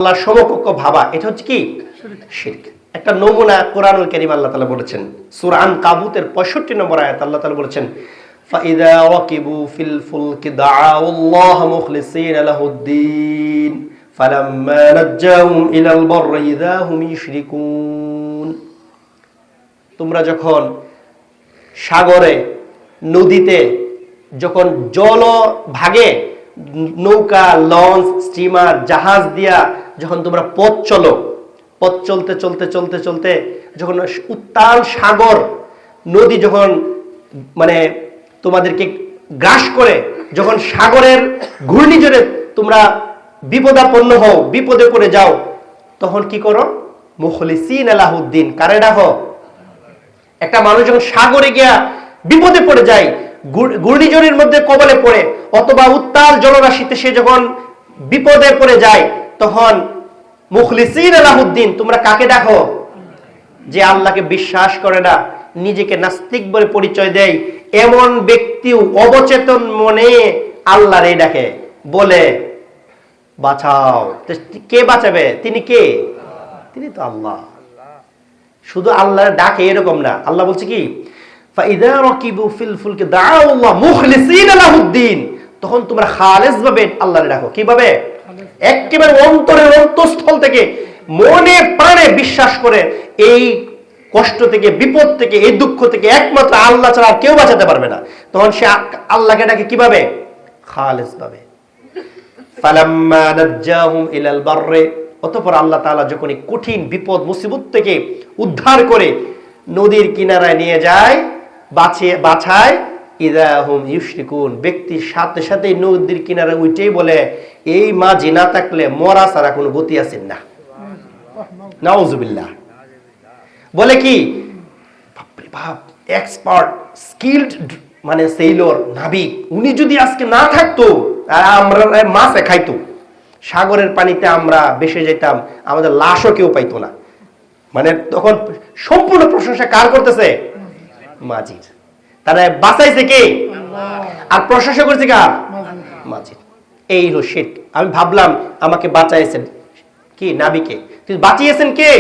আল্লাহ সমকক্ষ ভাবা, এটা হচ্ছে কি শিরক। একটা নমুনা কোরআনুল কারীম আল্লাহ তাআলা বলেছেন সূরা আনকাবুতের 65 নম্বর আয়াত আল্লাহ তাআলা বলেছেন ফাইদা রাকিবু ফিল ফুলকি দাআউল্লাহ মুখলিসিনা লাহুদ্দিন ফালাম্মা নাজ্জাহুম ইলাল বাররি ইযা হুম ইউশরিকুন। তোমরা যখন সাগরে নদীতে যখন জল ভাগে নৌকা লঞ্চ স্টিমার জাহাজ দিয়া যখন তোমরা পথ চলতে চলতে চলতে চলতে যখন উত্তাল সাগর নদী যখন মানে তোমাদেরকে গ্রাস করে, যখন সাগরের ঘূর্ণিঝড়ে তোমরা বিপদাপন্ন হও, বিপদে পড়ে যাও, তখন কি করো? মুখলিসিনা লাহুদ্দিন, কারে ডাকো? একটা মানুষ যখন সাগরে গিয়া বিপদে পড়ে যায়, ঘূর্ণিঝড়ের মধ্যে কবলে পড়ে অথবা উত্তাল জলরাশিতে সে যখন বিপদে পড়ে যায়, তখন মুখলিসিনা লাহুদ্দিন, তোমরা কাকে ডাকো? যে আল্লাহকে বিশ্বাস করে না, নিজেকে নাস্তিক বলে পরিচয় দেয়, এমন ব্যক্তিও অবচেতন মনে আল্লাহরে ডাকে, বলে বাঁচাও। কে বাঁচাবে? তিনি কে? তিনি তো আল্লাহ। শুধু আল্লাহর ডাকে এরকম না, আল্লাহ বলছে কি ফাইদা রাকিবু ফিল ফুলকি দাআউল্লাহ মুখলিসিনা লাহুদ্দিন, তখন তোমরা খালেস ভাবে আল্লাহরে ডাকো। কিভাবে? একেবারে অন্তরের অন্তঃস্থল থেকে মনে প্রাণে বিশ্বাস করে এই কষ্ট থেকে, বিপদ থেকে, এই দুঃখ থেকে একমাত্র আল্লাহ ছাড়া কেউ বাঁচাতে পারবে না। তখন সে আল্লাহকে ডাকে কিভাবে? খালেস ভাবে। ফালাম্মা নাজ্জাহুম ইলাল বাররি, অতঃপর আল্লাহ তাআলা যখন এই কঠিন বিপদ মুসিবত থেকে উদ্ধার করে নদীর কিনারায় নিয়ে যায়, বাছায়, ইযা হুম ইউশরিকুন, ব্যক্তির সাথে সাথে নদীর কিনারে উঠেই বলে এই মাঝি না থাকলে মরা ছাড়া কোনো গতি আছে না। নাউজুবিল্লাহ। বলে কি বাপরে বাপ, এক্সপার্ট স্কিলড মানে সেইলর নাবিক, উনি যদি আজকে না থাকতো আর আমরা মাছে খাইতো, সাগরের পানিতে আমরা ভেসে যেতাম, আমাদের লাশও কেউ পাইতো না। মানে তখন সম্পূর্ণ প্রশংসা কার করতেছে? মাঝির। তারা বাঁচাইছে কে? আর প্রশংসা করছে কার? মাঝির। এই হলো শিরক। আমি ভাবলাম আমাকে বাঁচাইছেন কি? নাবিকে। কিন্তু বাঁচিয়েছেন কে?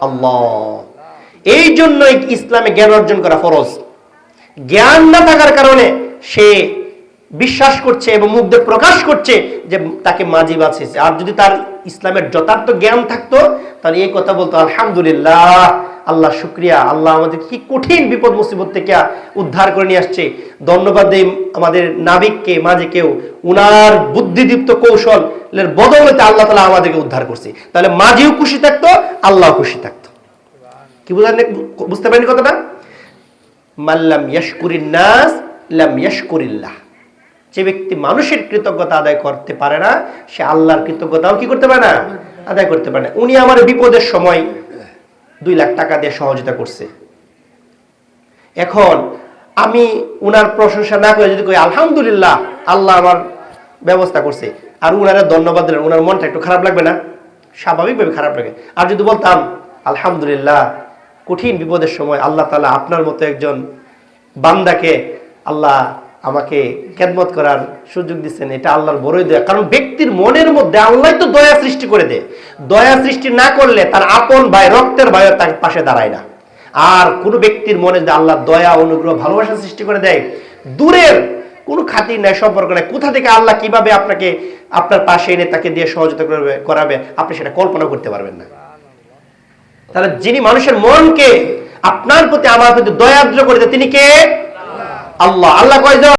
আল্লাহ। এই জন্যই ইসলামে জ্ঞান অর্জন করা ফরজ। জ্ঞান না থাকার কারণে সে বিশ্বাস করছে এবং মুখ দিয়ে প্রকাশ করছে যে তাকে মাঝি বাঁচিয়েছে। আর যদি তার ইসলামের যথার্থ জ্ঞান থাকতো তাহলে এই কথা বলতো, আলহামদুলিল্লাহ, আল্লাহ শুকরিয়া, আল্লাহ আমাদের কি কঠিন বিপদ মুসিবত থেকে উদ্ধার করে নিয়ে আসছে, ধন্যবাদ দেই আমাদের নাবিককে, মাঝিকেও, উনার বুদ্ধিদীপ্ত কৌশলের বদৌলতে আল্লাহ তাআলা আমাদেরকে উদ্ধার করছে। তাহলে মাঝিও খুশি থাকতো, আল্লাহ খুশি থাকতো। কি বুঝতে পারেন কথাটা? মাল্লাম ইয়াশকুরিন নাস লাম ইয়াশকুরিল্লাহ। যে ব্যক্তি মানুষের কৃতজ্ঞতা আদায় করতে পারে না, সে আল্লাহর কৃতজ্ঞতাও কি করতে পারে না? আদায় করতে পারে না। উনি আমার বিপদের সময় 2 লাখ টাকা দিয়ে সহযোগিতা করছে, এখন আমি উনার প্রশংসা না করে যদি কই আলহামদুলিল্লাহ, আল্লাহ আমার ব্যবস্থা করছে, আর উনারা ধন্যবাদ দিলেন, উনার মনটা একটু খারাপ লাগবে না? স্বাভাবিকভাবে খারাপ লাগে। আর যদি বলতাম আলহামদুলিল্লাহ, কঠিন বিপদের সময় আল্লাহ তাআলা আপনার মতো একজন বান্দাকে আল্লাহ আমাকে খেদমত করার সুযোগ দিচ্ছেন, এটা আল্লাহর বড়ই দয়া। কারণ ব্যক্তির মনের মধ্যে আল্লাহ তো দয়া সৃষ্টি করে দেয়। দয়া সৃষ্টি না করলে তার আপন ভাই, রক্তের ভাইও তার পাশে দাঁড়ায় না। আর কোন ব্যক্তির মনে যদি আল্লাহ দয়া, অনুগ্রহ, ভালোবাসা সৃষ্টি করে দেয়, দূরের কোনো খাতির নাই, সম্পর্ক নাই, কোথা থেকে আল্লাহ কিভাবে আপনাকে আপনার পাশে এনে তাকে দিয়ে সহযোগিতা করাবে, আপনি সেটা কল্পনা করতে পারবেন না। তাহলে যিনি মানুষের মনকে আপনার প্রতি, আমার প্রতি দয়াদ্র করে দেয়, তিনি কে? আল্লাহ। আল্লাহ কয়